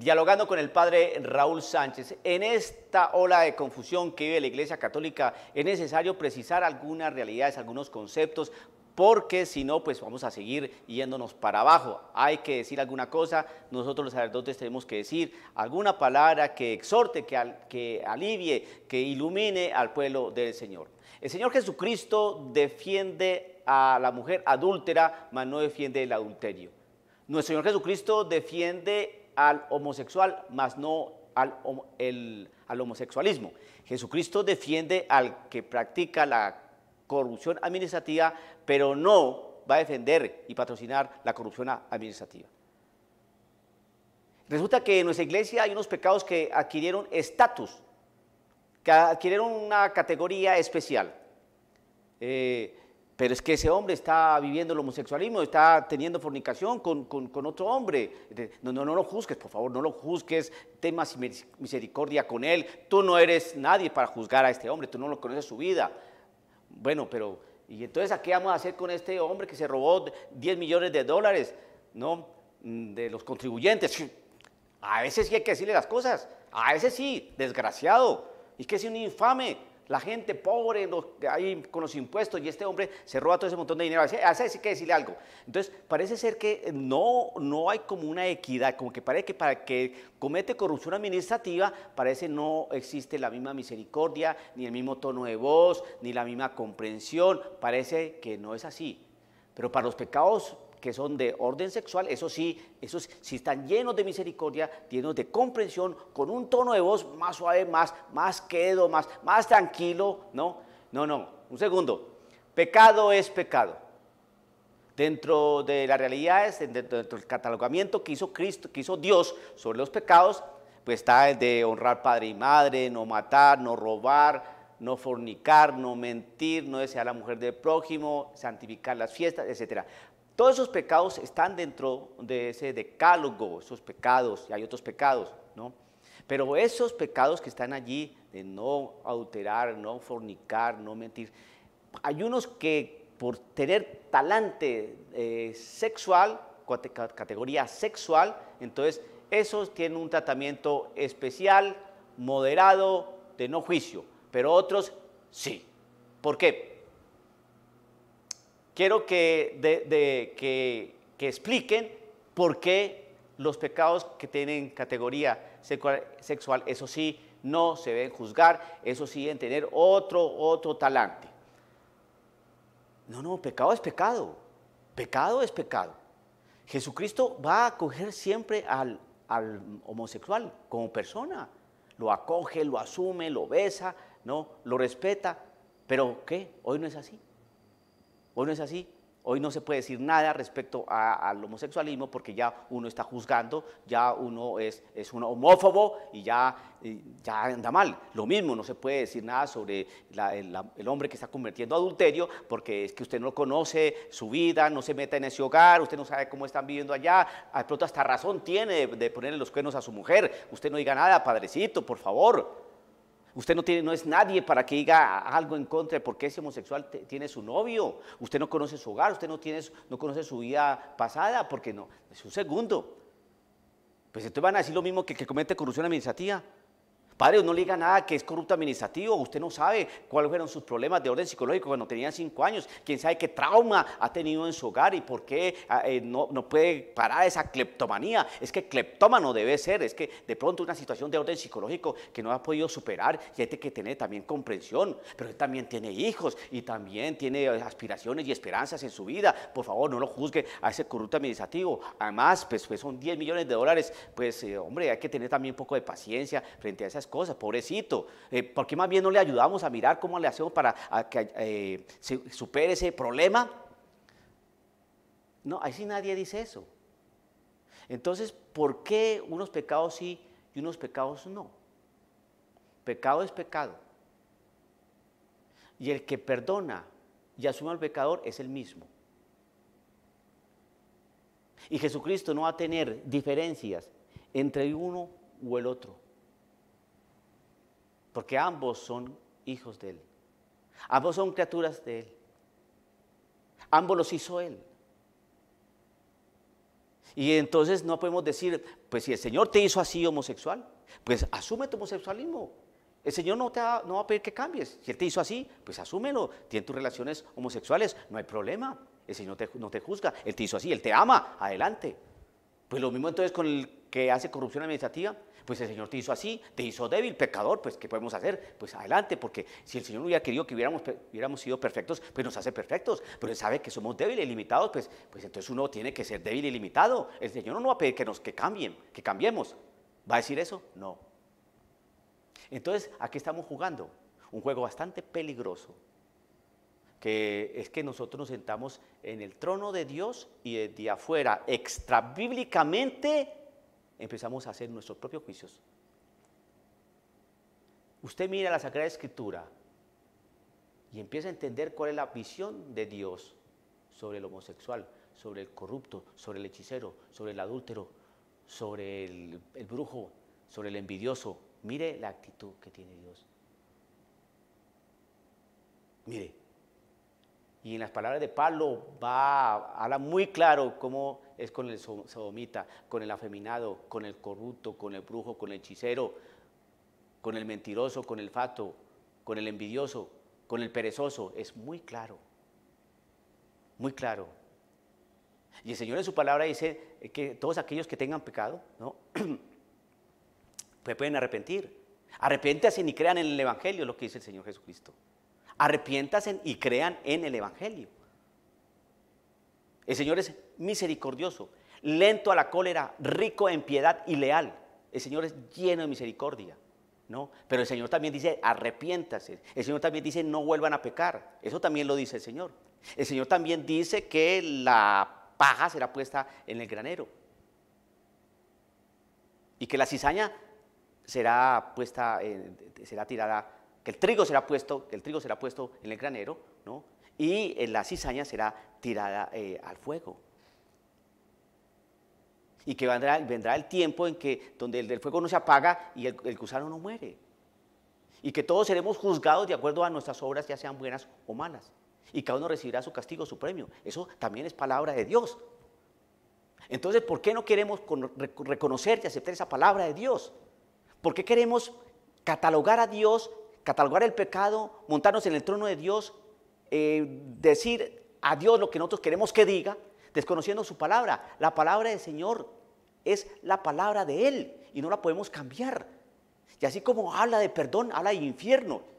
Dialogando con el padre Raúl Sánchez, en esta ola de confusión que vive la Iglesia Católica es necesario precisar algunas realidades, algunos conceptos, porque si no, pues vamos a seguir yéndonos para abajo. Hay que decir alguna cosa, nosotros los sacerdotes tenemos que decir alguna palabra que exhorte, que alivie, que ilumine al pueblo del Señor. El Señor Jesucristo defiende a la mujer adúltera, mas no defiende el adulterio. Nuestro Señor Jesucristo defiende al homosexual, mas no al homosexualismo. Jesucristo defiende al que practica la corrupción administrativa, pero no va a defender y patrocinar la corrupción administrativa. Resulta que en nuestra iglesia hay unos pecados que adquirieron estatus, que adquirieron una categoría especial. Pero es que ese hombre está viviendo el homosexualismo, está teniendo fornicación con otro hombre. No lo juzgues, por favor, no lo juzgues, ten más misericordia con él. Tú no eres nadie para juzgar a este hombre, tú no lo conoces su vida. Bueno, pero, ¿y entonces qué vamos a hacer con este hombre que se robó 10 millones de dólares, ¿no?, de los contribuyentes? A veces sí hay que decirle las cosas, a veces sí, desgraciado, es que es un infame. La gente pobre ahí con los impuestos y este hombre se roba todo ese montón de dinero, a ese sí hay que decirle algo. Entonces parece ser que no hay como una equidad, como que parece que para que comete corrupción administrativa parece no existe la misma misericordia, ni el mismo tono de voz, ni la misma comprensión, parece que no es así. Pero para los pecados que son de orden sexual, esos sí están llenos de misericordia, llenos de comprensión, con un tono de voz más suave, más quedo, más tranquilo, ¿no? No, un segundo. Pecado es pecado. Dentro de las realidades, dentro del catalogamiento que hizo Cristo, que hizo Dios sobre los pecados, pues está el de honrar padre y madre, no matar, no robar, no fornicar, no mentir, no desear a la mujer del prójimo, santificar las fiestas, etcétera. Todos esos pecados están dentro de ese decálogo, esos pecados, y hay otros pecados, ¿no? Pero esos pecados que están allí, de no adulterar, no fornicar, no mentir, hay unos que por tener talante sexual, categoría sexual, entonces esos tienen un tratamiento especial, moderado, de no juicio, pero otros sí. ¿Por qué? Quiero que expliquen por qué los pecados que tienen categoría sexual, eso sí, no se deben juzgar, eso sí deben tener otro talante. No, pecado es pecado, pecado es pecado. Jesucristo va a acoger siempre al homosexual como persona, lo acoge, lo asume, lo besa, ¿no?, lo respeta, pero ¿qué? Hoy no es así. Hoy no es así, hoy no se puede decir nada respecto al homosexualismo porque ya uno está juzgando, ya uno es un homófobo y ya anda mal. Lo mismo, no se puede decir nada sobre el hombre que está cometiendo adulterio porque es que usted no conoce su vida, no se meta en ese hogar, usted no sabe cómo están viviendo allá, de pronto hasta razón tiene de ponerle los cuernos a su mujer. Usted no diga nada, padrecito, por favor. Usted no es nadie para que diga algo en contra de por qué ese homosexual tiene su novio. Usted no conoce su hogar, usted no conoce su vida pasada, porque no, es un segundo. Pues entonces van a decir lo mismo que comete corrupción administrativa. Padre, no le diga nada que es corrupto administrativo, usted no sabe cuáles fueron sus problemas de orden psicológico cuando tenía 5 años, quién sabe qué trauma ha tenido en su hogar y por qué no puede parar esa cleptomanía. Es que cleptómano debe ser, es que de pronto una situación de orden psicológico que no ha podido superar y hay que tener también comprensión, pero él también tiene hijos y también tiene aspiraciones y esperanzas en su vida. Por favor, no lo juzgue a ese corrupto administrativo. Además, pues son 10 millones de dólares, pues hombre, hay que tener también un poco de paciencia frente a esas cosas, pobrecito. ¿Por qué más bien no le ayudamos a mirar cómo le hacemos para que se supere ese problema? No, ahí sí nadie dice eso. Entonces, ¿por qué unos pecados sí y unos pecados no? Pecado es pecado. Y el que perdona y asume al pecador es el mismo. Y Jesucristo no va a tener diferencias entre uno o el otro, porque ambos son hijos de Él, ambos son criaturas de Él, ambos los hizo Él. Y entonces no podemos decir, pues si el Señor te hizo así homosexual, pues asume tu homosexualismo. El Señor no va a pedir que cambies. Si Él te hizo así, pues asúmelo. Tienes tus relaciones homosexuales, no hay problema. El Señor no te juzga. Él te hizo así, Él te ama, adelante. Pues lo mismo entonces con el que hace corrupción administrativa. Pues el Señor te hizo así, te hizo débil, pecador, pues ¿qué podemos hacer? Pues adelante, porque si el Señor no hubiera querido que hubiéramos sido perfectos, pues nos hace perfectos. Pero Él sabe que somos débiles y limitados, pues entonces uno tiene que ser débil y limitado. El Señor no nos va a pedir que cambiemos. ¿Va a decir eso? No. Entonces, ¿a qué estamos jugando? Un juego bastante peligroso, que es que nosotros nos sentamos en el trono de Dios y desde afuera, extrabíblicamente, empezamos a hacer nuestros propios juicios. Usted mira la Sagrada Escritura y empieza a entender cuál es la visión de Dios sobre el homosexual, sobre el corrupto, sobre el hechicero, sobre el adúltero, sobre el brujo, sobre el envidioso. Mire la actitud que tiene Dios. Mire. Y en las palabras de Pablo habla muy claro cómo es con el sodomita, con el afeminado, con el corrupto, con el brujo, con el hechicero, con el mentiroso, con el fato, con el envidioso, con el perezoso. Es muy claro, muy claro. Y el Señor en su palabra dice que todos aquellos que tengan pecado, ¿no? pues pueden arrepentir. Arrepiéntanse y crean en el Evangelio, lo que dice el Señor Jesucristo. Arrepiéntanse y crean en el Evangelio. El Señor es misericordioso, lento a la cólera, rico en piedad y leal. El Señor es lleno de misericordia, ¿no? Pero el Señor también dice, arrepiéntase. El Señor también dice, no vuelvan a pecar. Eso también lo dice el Señor. El Señor también dice que la paja será puesta en el granero y que la cizaña será tirada, que el trigo será puesto en el granero, ¿no? Y la cizaña será tirada al fuego. Y que vendrá el tiempo en que donde el fuego no se apaga y el gusano no muere. Y que todos seremos juzgados de acuerdo a nuestras obras, ya sean buenas o malas. Y cada uno recibirá su castigo, su premio. Eso también es palabra de Dios. Entonces, ¿por qué no queremos reconocer y aceptar esa palabra de Dios? ¿Por qué queremos catalogar a Dios, catalogar el pecado, montarnos en el trono de Dios, decir a Dios lo que nosotros queremos que diga, desconociendo su palabra? La palabra del Señor es la palabra de Él y no la podemos cambiar. Y así como habla de perdón, habla de infierno.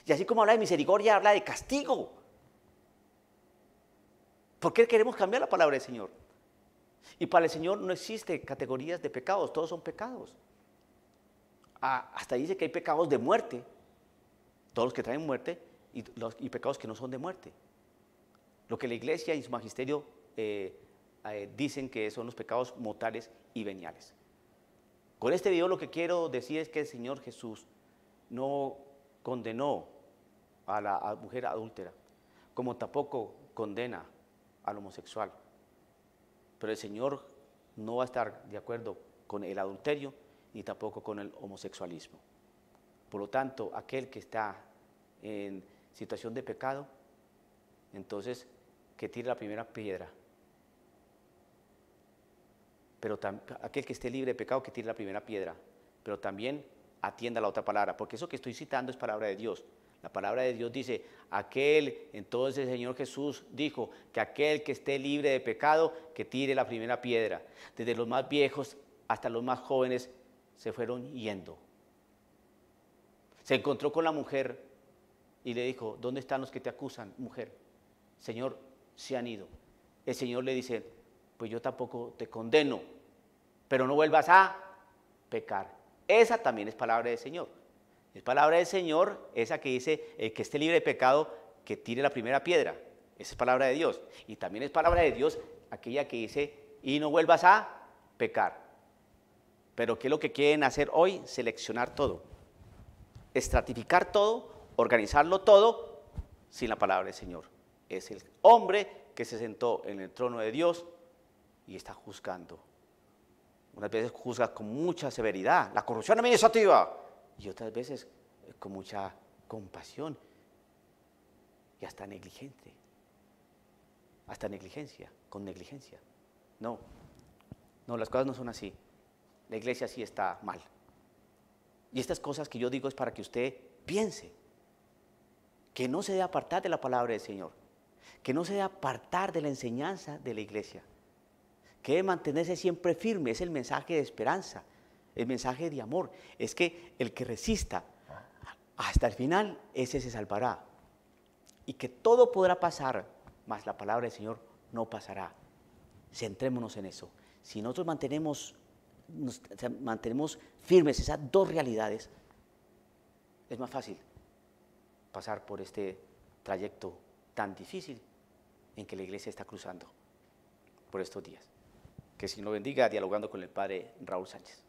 Y así como habla de misericordia, habla de castigo. ¿Por qué queremos cambiar la palabra del Señor? Y para el Señor no existe categorías de pecados, todos son pecados. Hasta dice que hay pecados de muerte, todos los que traen muerte, y pecados que no son de muerte. Lo que la Iglesia y su magisterio dicen que son los pecados mortales y veniales. Con este video lo que quiero decir es que el Señor Jesús no condenó a la mujer adúltera, como tampoco condena al homosexual. Pero el Señor no va a estar de acuerdo con el adulterio ni tampoco con el homosexualismo. Por lo tanto, aquel que está en situación de pecado, entonces que tire la primera piedra. Pero aquel que esté libre de pecado, que tire la primera piedra. Pero también atienda la otra palabra, porque eso que estoy citando es palabra de Dios. La palabra de Dios dice, entonces el Señor Jesús dijo que aquel que esté libre de pecado, que tire la primera piedra. Desde los más viejos hasta los más jóvenes se fueron yendo. Se encontró con la mujer y le dijo, ¿dónde están los que te acusan, mujer? Señor, se han ido. El Señor le dice, pues yo tampoco te condeno, pero no vuelvas a pecar. Esa también es palabra del Señor. Es palabra del Señor esa que dice, el que esté libre de pecado, que tire la primera piedra. Esa es palabra de Dios. Y también es palabra de Dios aquella que dice, y no vuelvas a pecar. Pero ¿qué es lo que quieren hacer hoy? Seleccionar todo, estratificar todo, organizarlo todo, sin la palabra del Señor. Es el hombre que se sentó en el trono de Dios y está juzgando. Unas veces juzga con mucha severidad, la corrupción administrativa, y otras veces con mucha compasión y hasta negligente, con negligencia. No, No, las cosas no son así. La iglesia sí está mal. Y estas cosas que yo digo es para que usted piense, que no se debe apartar de la palabra del Señor, que no se debe apartar de la enseñanza de la iglesia, que debe mantenerse siempre firme. Es el mensaje de esperanza, el mensaje de amor. Es que el que resista hasta el final, ese se salvará. Y que todo podrá pasar, mas la palabra del Señor no pasará. Centrémonos en eso. Si nosotros mantenemos firmes esas dos realidades, es más fácil pasar por este trayecto tan difícil en que la iglesia está cruzando por estos días. Que el Señor lo bendiga, dialogando con el Padre Raúl Sánchez.